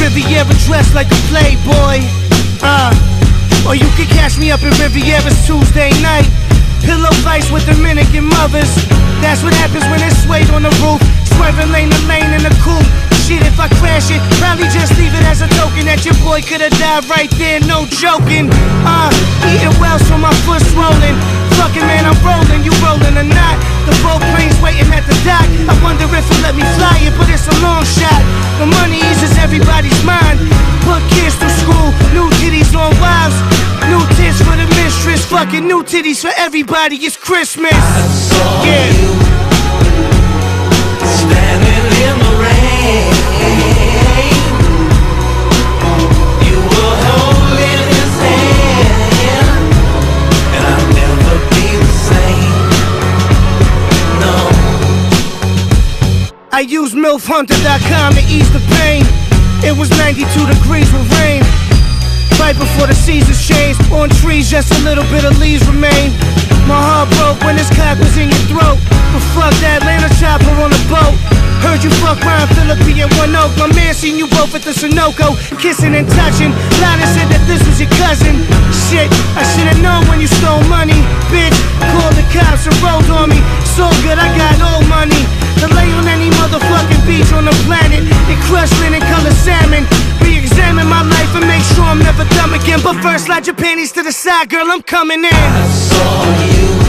Riviera dressed like a playboy. Or you can catch me up in Riviera's Tuesday night. Pillow fights with Dominican mothers. That's what happens when it's suede on the roof. Swerving lane to lane in the coupe. Shit, if I crash it, probably just leave it as a token that your boy could've died right there, no joking. Eating well so my foot's swollen. Fucking man, I'm rolling, you rolling or not. The boat plane's waiting at the dock. I wonder if he'll let me fly it, but it's a long shot. The money eases everybody's mind. Put kids through school, new titties on wives. New tits for the mistress, fucking new titties for everybody, it's Christmas. I saw you standing in the rain. You were holding his hand, and I'll never be the same, no. I used MILFHunter.com to ease the pain. It was 92 degrees with rain. Right before the seasons changed. On trees, just a little bit of leaves remain. My heart broke when this cock was in your throat. But fuck that, Atlanta chopper on a boat. Heard you fuck Ryan Phillippe at One Oak. My man seen you both at the Sunoco, kissing and touching. Lana said that this was your cousin. Shit, I should've known when you stole money. Bitch, called the cops and rolled on me. So good, I got old money to lay on any motherfucking beach on the planet and crush linen colored salmon. Re-examine my life and make sure I'm never dumb again. But first, slide your panties to the side, girl, I'm coming in. I saw you